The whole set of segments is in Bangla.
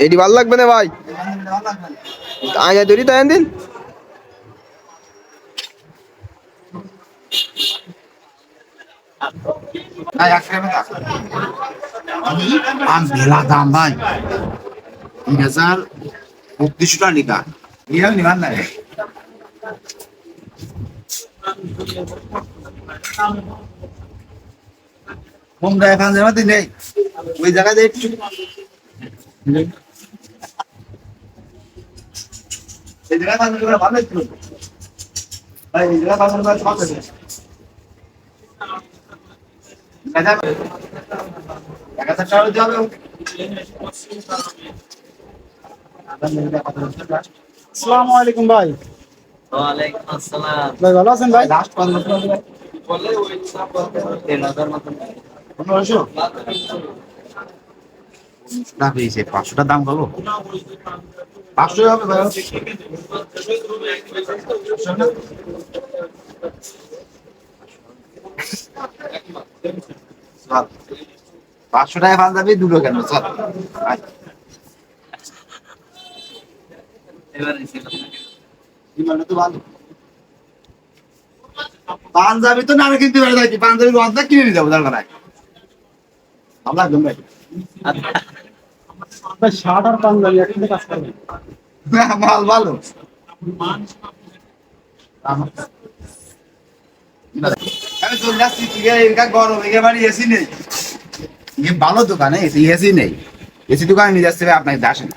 এটি ভালো লাগবে না ভাই, আগে তৈরি তাই দিন। মেলা দাম ভাই, ৩,৩২০ টাকা নিকা নিবার নাই। কম দেয় পাঁচ জায়গাতে নেই, ওই জায়গায় একটু এই জায়গায় পাঁচ টাকা ভালো একটু ভাই, এই জায়গায় পাঁচ টাকা সব আছে। আসসালামু আলাইকুম ভাই। ওয়ালাইকুম আসসালাম। ভাই ভালো আছেন ভাই? লাস্ট 1500 না পেয়েছে, 500 দাম বলো, 500 হবে ভাই। 500 টাকা পাঞ্জাবি দুটো কেন চল। তো ভালো পাঞ্জাবি তো না কিনতে পারে নাকি, পাঞ্জাবির অর্ধেক কিনে নিয়ে যাবো দরকার নাই। আমরা একদম ভাই শার্ট আর পাঞ্জাবি একসাথে কাজ করবেন? মাল ভালো। আমি চলে যাচ্ছি, গরম একেবারে এসি নেই, ভালো দোকানে এসি নেই, এসি দোকানে নিয়ে যাচ্ছে আপনাকে আসেন।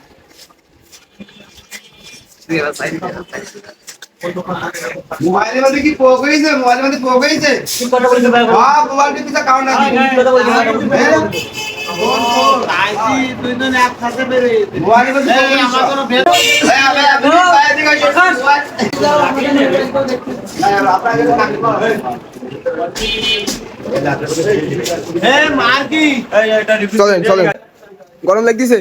মোবাইলের মধ্যে কি পোক হয়েছে? মোবাইলের মধ্যে পোক হয়েছে? মোবাইল কিছু কারণ নাকি চলেন চলেন, গরম লাগতেছে,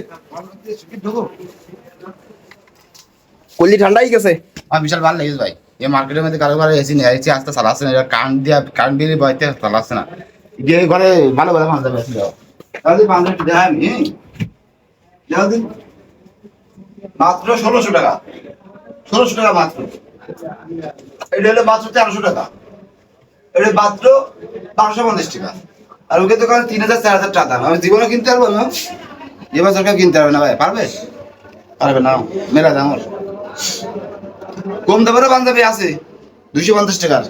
কলি ঠান্ডাই গেছে। বিশাল ভালো লেগেছে ভাই, এই মার্কেটের মধ্যে কারো ঘরে এসি নেই, এসি আসতে চালাচ্ছে না, কারেন্ট দিয়ে কারেন্ট বিল বইতে চালাচ্ছে না, গিয়ে ঘরে ভালো ভালো পাঞ্জাবি আছে। তাহলে পাঞ্জাবি দেয় আমি মাত্র 1600 টাকা, 1600 টাকা মাত্র। এটা হলো মাত্র 1300 টাকা, এটা মাত্র 550 টাকা। আর ওকে দোকান 3000 4000 টাকা দাম। আমি জীবনে কিনতে পারবো না, এবার সরকার কিনতে পারবে না ভাই, পারবে? পারবে না, মেলা দাম। কম দামেরও পাঞ্জাবি আছে 250 টাকার।